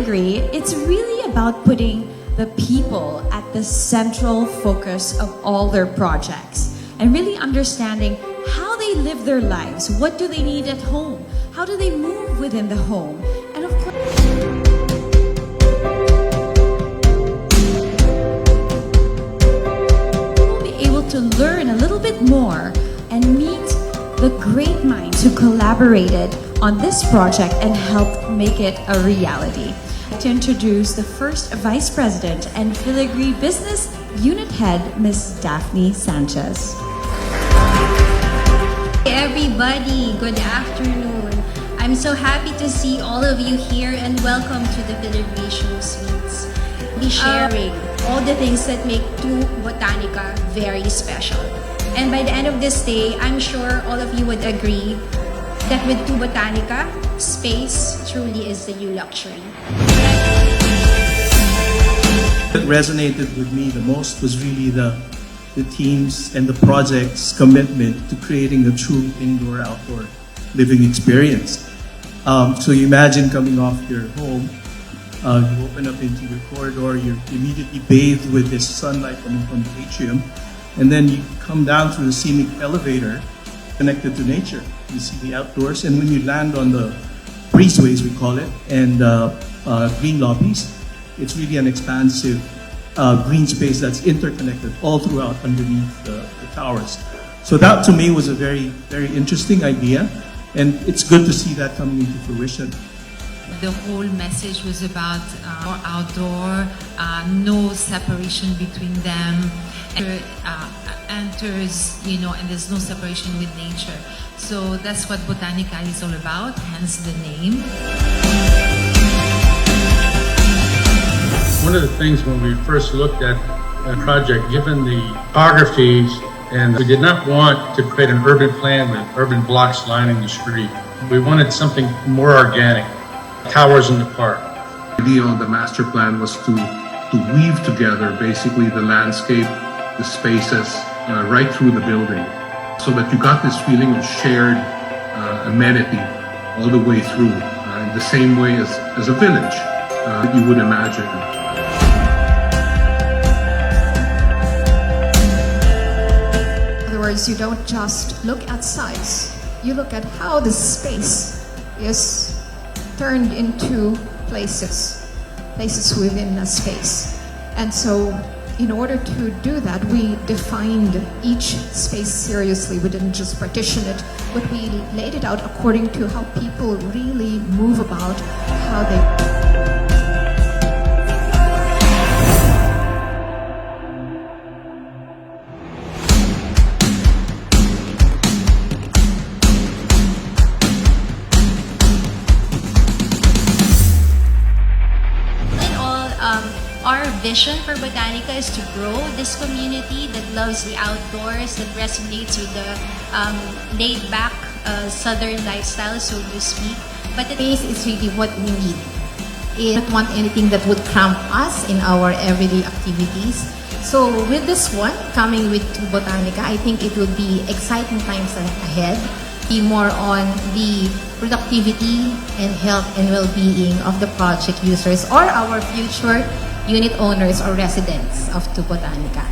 Filigree, it's really about putting the people at the central focus of all their projects and really understanding how they live their lives. What do they need at home? How do they move within the home? And of course, we'll be able to learn a little bit more and meet the great minds who collaborated on this project and helped make it a reality. To introduce the first Vice President and Filigree Business Unit Head, Ms. Daphne Sanchez. Hey everybody, good afternoon. I'm so happy to see all of you here and welcome to the Filigree Show Suites. We'll be sharing all the things that make Two Botanika very special. And by the end of this day, I'm sure all of you would agree that with Two Botanika, space truly is the new luxury. What resonated with me the most was really the team's and the project's commitment to creating a true indoor-outdoor living experience. So you imagine coming off your home, you open up into your corridor, you're immediately bathed with this sunlight coming from the atrium, and then you come down through the scenic elevator connected to nature. You see the outdoors, and when you land on the breezeways, we call it, and green lobbies, it's really an expansive green space that's interconnected all throughout underneath the towers. So that to me was a very, very interesting idea, and it's good to see that coming into fruition. The whole message was about outdoor, no separation between them. Enters, and there's no separation with nature. So that's what Botanika is all about, hence the name. One of the things when we first looked at the project, given the topographies, and we did not want to create an urban plan with urban blocks lining the street. We wanted something more organic, towers in the park. The idea on the master plan was to weave together basically the landscape, the spaces, right through the building, so that you got this feeling of shared amenity all the way through, in the same way as a village that you would imagine. In other words, you don't just look at size, you look at how the space is turned into places within a space. And so in order to do that, we defined each space seriously. We didn't just partition it, but we laid it out according to how people really move about, how they... Our vision for Botanika is to grow this community that loves the outdoors, that resonates with the laid-back southern lifestyle, so to speak. But the space is really what we need. We don't want anything that would cramp us in our everyday activities. So with this one, coming with Two Botanika, I think it will be exciting times ahead. Be more on the productivity and health and well-being of the project users or our future unit owners or residents of Two Botanika.